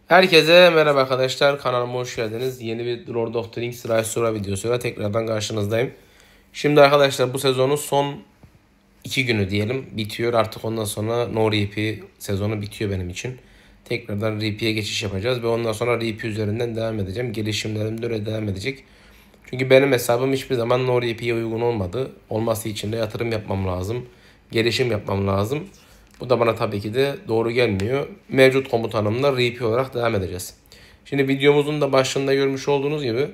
Herkese merhaba arkadaşlar, kanalıma hoş geldiniz. Yeni bir Lord of the Rings Rise Sora videosuyla tekrardan karşınızdayım. Şimdi arkadaşlar bu sezonun son 2 günü diyelim bitiyor. Artık ondan sonra No Repeat sezonu bitiyor benim için. Tekrardan Repeat'e geçiş yapacağız ve ondan sonra Repeat üzerinden devam edeceğim. Gelişimlerim de öyle devam edecek. Çünkü benim hesabım hiçbir zaman No Repeat'e uygun olmadı. Olması için de yatırım yapmam lazım. Gelişim yapmam lazım. Bu da bana tabii ki de doğru gelmiyor. Mevcut komutanımla Repeat olarak devam edeceğiz. Şimdi videomuzun da başında görmüş olduğunuz gibi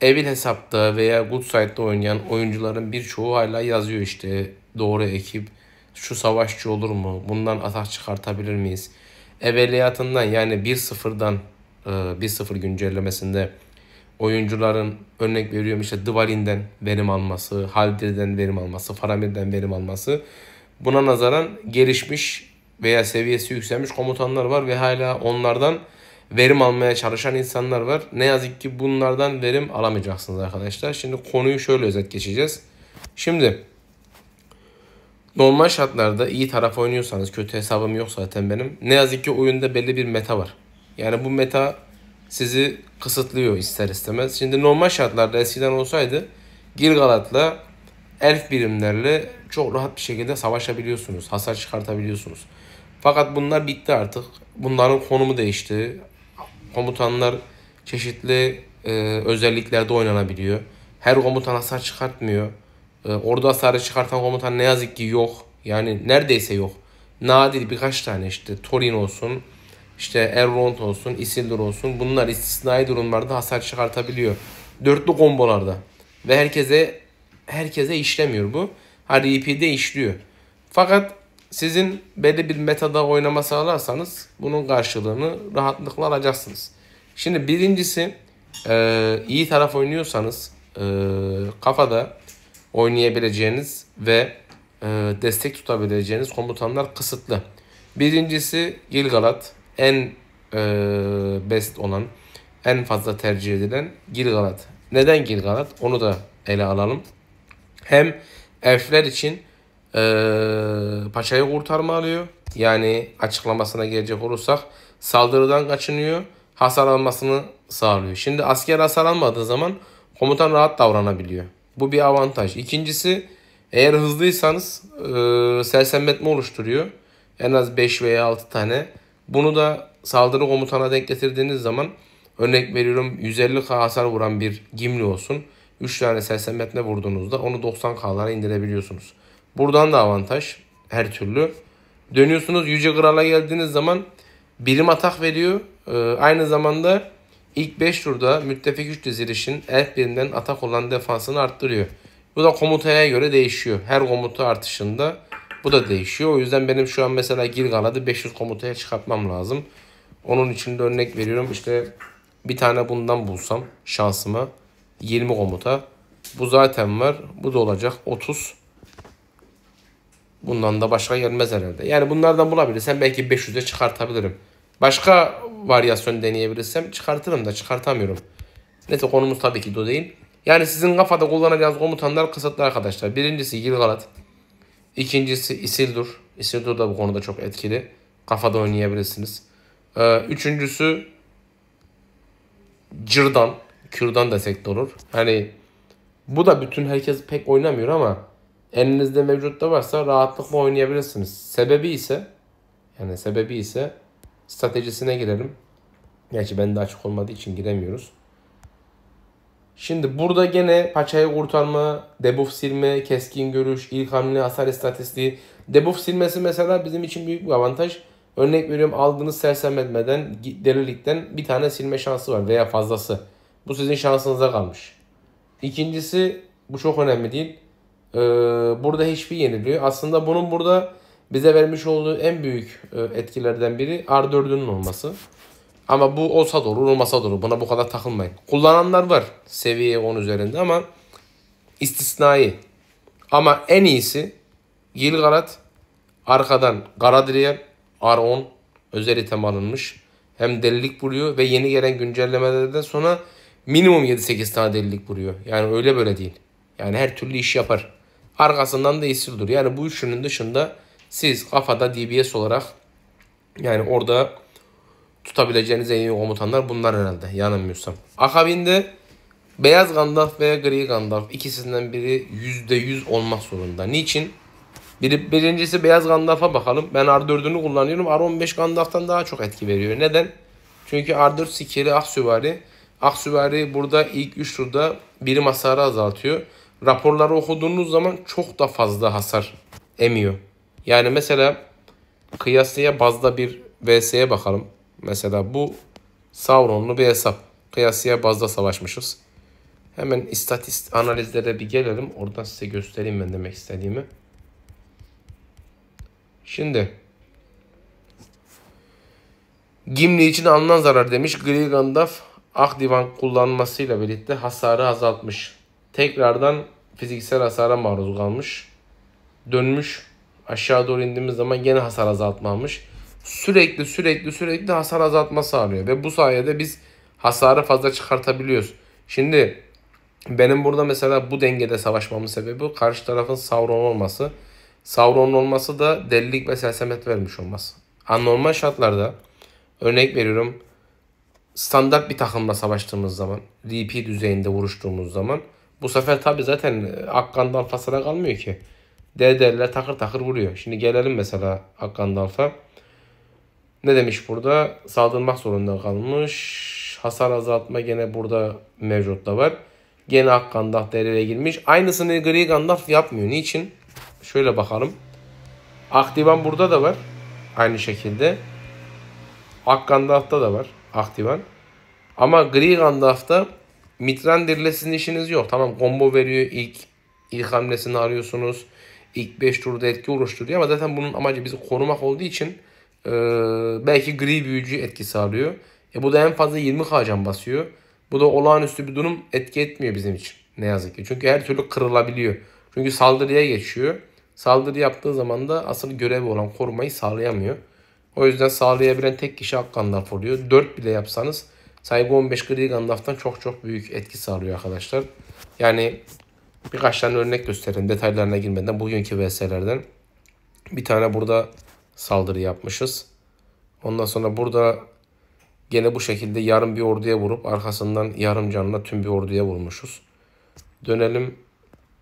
Evil hesapta veya Good Side'da oynayan oyuncuların birçoğu hala yazıyor işte doğru ekip, şu savaşçı olur mu, bundan atak çıkartabilir miyiz? Evveliyatından yani 1.0'dan 1.0 güncellemesinde oyuncuların örnek veriyorum işte Dvalin'den verim alması, Haldir'den verim alması, Faramir'den verim alması. Buna nazaran gelişmiş veya seviyesi yükselmiş komutanlar var ve hala onlardan verim almaya çalışan insanlar var. Ne yazık ki bunlardan verim alamayacaksınız arkadaşlar. Şimdi konuyu şöyle özet geçeceğiz. Şimdi normal şartlarda iyi taraf oynuyorsanız, kötü hesabım yok zaten benim. Ne yazık ki oyunda belli bir meta var. Yani bu meta sizi kısıtlıyor ister istemez. Şimdi normal şartlarda eskiden olsaydı Gilgalad'la elf birimlerle çok rahat bir şekilde savaşabiliyorsunuz. Hasar çıkartabiliyorsunuz. Fakat bunlar bitti artık. Bunların konumu değişti. Komutanlar çeşitli özelliklerde oynanabiliyor. Her komutan hasar çıkartmıyor. Orada hasarı çıkartan komutan ne yazık ki yok. Yani neredeyse yok. Nadir birkaç tane işte Thorin olsun, işte Elrond olsun, Isildur olsun. Bunlar istisnai durumlarda hasar çıkartabiliyor. Dörtlü kombolarda. Ve herkese işlemiyor bu. RP'de işliyor. Fakat sizin belli bir metada oynama sağlarsanız bunun karşılığını rahatlıkla alacaksınız. Şimdi birincisi iyi taraf oynuyorsanız kafada oynayabileceğiniz ve destek tutabileceğiniz komutanlar kısıtlı. Birincisi Gilgalad en best olan, en fazla tercih edilen Gilgalad. Neden Gilgalad? Onu da ele alalım. Hem elfler için paçayı kurtarma alıyor. Yani açıklamasına gelecek olursak saldırıdan kaçınıyor. Hasar almasını sağlıyor. Şimdi asker hasar almadığı zaman komutan rahat davranabiliyor. Bu bir avantaj. İkincisi eğer hızlıysanız sersemletme oluşturuyor. En az 5 veya 6 tane. Bunu da saldırı komutana denk getirdiğiniz zaman örnek veriyorum 150k hasar vuran bir Gimli olsun. 3 tane sersemletme vurduğunuzda onu 90k'lara indirebiliyorsunuz. Buradan da avantaj her türlü. Dönüyorsunuz Yüce Kral'a geldiğiniz zaman birim atak veriyor. Aynı zamanda ilk 5 turda müttefik 3 dizilişin elf birinden atak olan defansını arttırıyor. Bu da komutaya göre değişiyor. Her komuta artışında bu da değişiyor. O yüzden benim şu an mesela Gilgalad'ı 500 komutaya çıkartmam lazım. Onun için de örnek veriyorum işte bir tane bundan bulsam şansıma 20 komuta. Bu zaten var. Bu da olacak 30. Bundan da başka gelmez herhalde. Yani bunlardan bulabilirsem belki 500'e çıkartabilirim. Başka varyasyon deneyebilirsem çıkartırım da çıkartamıyorum. Neyse konumuz tabii ki de o değil. Yani sizin kafada kullanacağınız komutanlar kısıtlı arkadaşlar. Birincisi Gilgalad. İkincisi Isildur. Isildur da bu konuda çok etkili. Kafada oynayabilirsiniz. Üçüncüsü Cırdan. Kürdan desek de olur. Hani bu da bütün herkes pek oynamıyor ama elinizde mevcut da varsa rahatlıkla oynayabilirsiniz. Sebebi ise stratejisine girelim. Gerçi bende açık olmadığı için giremiyoruz. Şimdi burada gene paçayı kurtarma, debuff silme, keskin görüş, ilk hamle, hasar istatistiği. Debuff silmesi mesela bizim için büyük bir avantaj. Örnek veriyorum aldığınız sersemletmeden, delilikten bir tane silme şansı var veya fazlası. Bu sizin şansınıza kalmış. İkincisi bu çok önemli değil. Burada hiçbir yeniliyor. Aslında bunun burada bize vermiş olduğu en büyük etkilerden biri R4'ünün olması. Ama bu olsa da olur, olmasa da olur. Buna bu kadar takılmayın. Kullananlar var seviye 10 üzerinde ama istisnai. Ama en iyisi Gilgalad, arkadan Galadriel, R10 özel item alınmış. Hem delilik vuruyor ve yeni gelen güncellemelerden sonra minimum 7-8 tane delilik vuruyor. Yani öyle böyle değil. Yani her türlü iş yapar. Arkasından da Isildur. Yani bu üçünün dışında siz kafada DBS olarak yani orada tutabileceğiniz en iyi komutanlar bunlar herhalde yanılmıyorsam. Akabinde Beyaz Gandalf veya Gri Gandalf ikisinden biri %100 olmak zorunda. Niçin? Birincisi Beyaz Gandalf'a bakalım. Ben R4'ünü kullanıyorum. R15 Gandalf'tan daha çok etki veriyor. Neden? Çünkü R4 skill'i Aksüvari. Aksüvari burada ilk 3 turda birim hasarı azaltıyor. Raporları okuduğunuz zaman çok da fazla hasar emiyor. Yani mesela kıyasıya bazda bir VS'ye bakalım. Mesela bu Sauron'lu bir hesap. Kıyasıya bazda savaşmışız. Hemen istatistik analizlere bir gelelim. Oradan size göstereyim ben demek istediğimi. Şimdi Gimli için alınan zarar demiş. Gri Gandalf Ak Divan kullanmasıyla birlikte hasarı azaltmış. Tekrardan fiziksel hasara maruz kalmış. Dönmüş. Aşağı doğru indiğimiz zaman gene hasar azaltma almış. Sürekli hasar azaltma sağlıyor. Ve bu sayede biz hasarı fazla çıkartabiliyoruz. Şimdi benim burada mesela bu dengede savaşmamın sebebi karşı tarafın Sauron olması. Sauron'un olması da delilik ve selsemet vermiş olması. Anormal şartlarda örnek veriyorum, standart bir takımla savaştığımız zaman, DP düzeyinde vuruştuğumuz zaman bu sefer tabi zaten Ak Gandalf hasara kalmıyor ki. DD'ler takır takır vuruyor. Şimdi gelelim mesela Ak Gandalf'a. Ne demiş burada? Saldırmak zorunda kalmış. Hasar azaltma gene burada mevcut da var. Gene Ak Gandalf devreye girmiş. Aynısını Gri Gandalf yapmıyor. Niçin? Şöyle bakalım. Ak Divan burada da var. Aynı şekilde. Ak Gandalf'ta da var Ak Divan. Ama Gri Gandalf'ta Mithrandir'le sizin işiniz yok. Tamam, combo veriyor. İlk hamlesini arıyorsunuz. İlk 5 turda etki oluşturuyor. Ama zaten bunun amacı bizi korumak olduğu için belki gri büyücü etkisi alıyor. Bu da en fazla 20k can basıyor. Bu da olağanüstü bir durum, etki etmiyor bizim için. Ne yazık ki. Çünkü her türlü kırılabiliyor. Çünkü saldırıya geçiyor. Saldırı yaptığı zaman da asıl görevi olan korumayı sağlayamıyor. O yüzden sağlayabilen tek kişi Ak Gandalf oluyor. 4 bile yapsanız saygı 15 Gri Gandalf'tan çok büyük etki sağlıyor arkadaşlar. Yani birkaç tane örnek göstereyim detaylarına girmeden bugünkü VS'lerden. Bir tane burada saldırı yapmışız. Ondan sonra burada gene bu şekilde yarım bir orduya vurup arkasından yarım canla tüm bir orduya vurmuşuz. Dönelim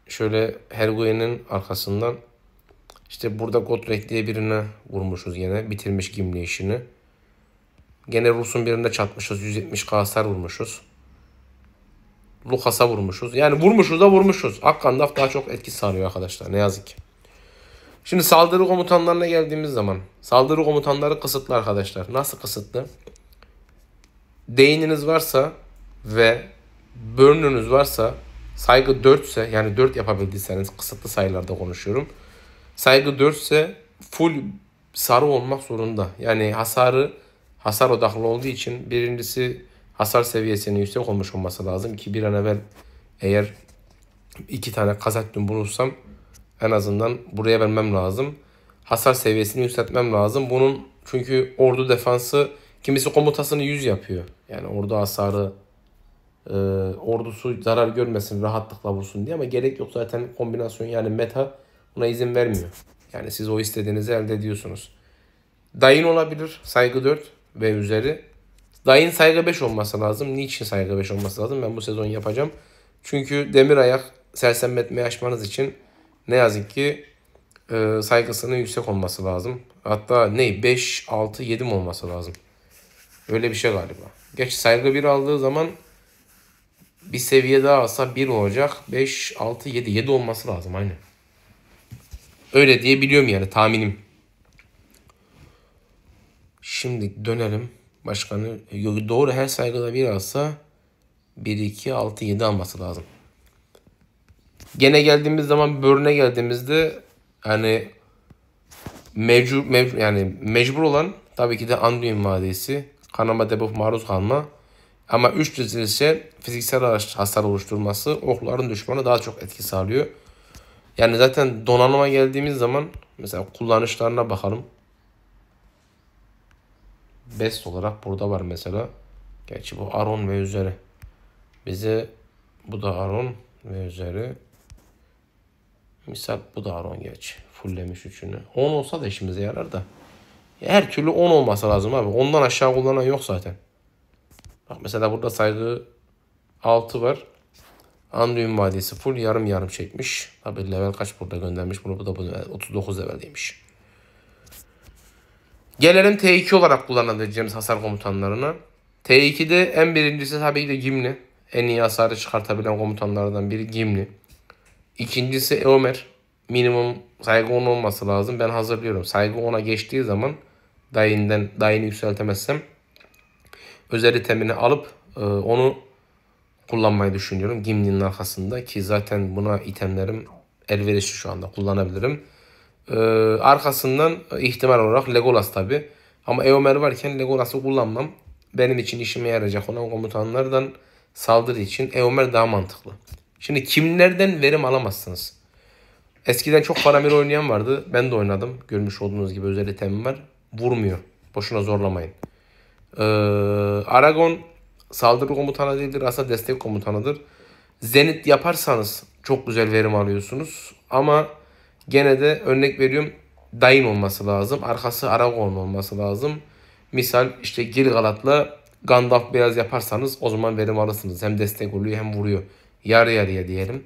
şöyle Helgoy'un arkasından. İşte burada Godric diye birine vurmuşuz gene. Bitirmiş Gimli işini. Gene Rus'un birine çatmışız. 170k hasar vurmuşuz. Lucas'a vurmuşuz. Yani vurmuşuz da vurmuşuz. Ak Gandalf daha çok etki sağlıyor arkadaşlar. Ne yazık ki. Şimdi saldırı komutanlarına geldiğimiz zaman. Saldırı komutanları kısıtlı arkadaşlar. Nasıl kısıtlı? Değininiz varsa ve burnunuz varsa, saygı 4 ise, yani 4 yapabildiyseniz, kısıtlı sayılarda konuşuyorum. Saygı 4 ise full sarı olmak zorunda. Yani hasar odaklı olduğu için birincisi hasar seviyesinin yüksek olmuş olması lazım ki bir an evvel eğer 2 tane Khazad-dûm bulursam en azından buraya vermem lazım. Hasar seviyesini yükseltmem lazım. Bunun çünkü ordu defansı kimisi komutasını 100 yapıyor. Yani ordu hasarı ordusu zarar görmesin, rahatlıkla vursun diye, ama gerek yok zaten, kombinasyon yani meta buna izin vermiyor. Yani siz o istediğinizi elde ediyorsunuz. Dain olabilir saygı 4 ve üzeri. Dain saygı 5 olması lazım. Niçin saygı 5 olması lazım? Ben bu sezon yapacağım. Çünkü demir ayak sersemletmeyi aşmanız için ne yazık ki saygısının yüksek olması lazım. Hatta 5, 6, 7 mi olması lazım? Öyle bir şey galiba. Geç saygı 1 aldığı zaman bir seviye daha alsa 1 olacak. 5, 6, 7. 7 olması lazım aynen. Öyle diye biliyorum yani, tahminim. Şimdi dönelim. Başkanı doğru, her saygıda 1 alsa 1, 2, 6, 7 alması lazım. Gene geldiğimiz zaman Börn'e geldiğimizde yani mecbur olan tabii ki de Anduin Vadisi, kanama debuff maruz kalma. Ama 3 dizilişe fiziksel hasar oluşturması okların düşmanı daha çok etki sağlıyor. Yani zaten donanıma geldiğimiz zaman mesela kullanışlarına bakalım. Best olarak burada var mesela. Gerçi bu Aron ve üzeri. Bize bu da Aron ve üzeri. Misal bu da Aron gerçi. Fulllemiş üçünü. 10 olsa da işimize yarar da. Her türlü 10 olması lazım abi. Ondan aşağı kullanan yok zaten. Bak mesela burada saygı 6 var. Anduin vadisi full yarım yarım çekmiş. Tabi level kaç burada göndermiş. Bunu da 39 leveldeymiş. Gelelim T2 olarak kullanabileceğimiz hasar komutanlarına. T2'de en birincisi tabii ki de Gimli. En iyi hasarı çıkartabilen komutanlardan biri Gimli. İkincisi Eomer. Minimum saygı 10 olması lazım. Ben hazırlıyorum. Saygı 10'a geçtiği zaman dayını yükseltemezsem özel itemini alıp onu kullanmayı düşünüyorum. Gimli'nin arkasında ki zaten buna itemlerim elverişli şu anda kullanabilirim. Arkasından ihtimal olarak Legolas tabi. Ama Eomer varken Legolas'ı kullanmam. Benim için işime yarayacak olan komutanlardan saldırı için Eomer daha mantıklı. Şimdi kimlerden verim alamazsınız? Eskiden çok Faramir oynayan vardı. Ben de oynadım. Görmüş olduğunuz gibi özel itemim var. Vurmuyor. Boşuna zorlamayın. Aragon saldırı komutanı değildir. Aslında destek komutanıdır. Zenit yaparsanız çok güzel verim alıyorsunuz. Ama gene de örnek veriyorum. Dain olması lazım. Arkası Aragon olması lazım. Misal işte Gil-galad'la Gandalf beyaz yaparsanız o zaman verim alırsınız. Hem destek oluyor hem vuruyor. Yarı yarıya diyelim.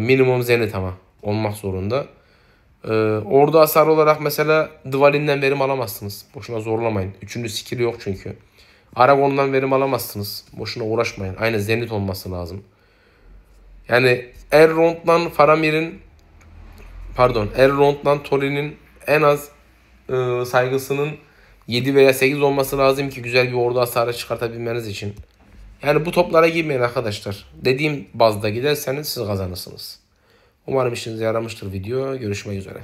Minimum zenit ama olmak zorunda. Ordu hasar olarak mesela Dvalin'den verim alamazsınız. Boşuna zorlamayın. Üçüncü skill'i yok çünkü. Aragon'dan verim alamazsınız. Boşuna uğraşmayın. Aynı zenit olması lazım. Yani Elrond'dan Faramir'in Elrond'dan Thorin'in en az saygısının 7 veya 8 olması lazım ki güzel bir ordu hasarı çıkartabilmeniz için. Yani bu toplara girmeyin arkadaşlar. Dediğim bazda giderseniz siz kazanırsınız. Umarım işinize yaramıştır video. Görüşmek üzere.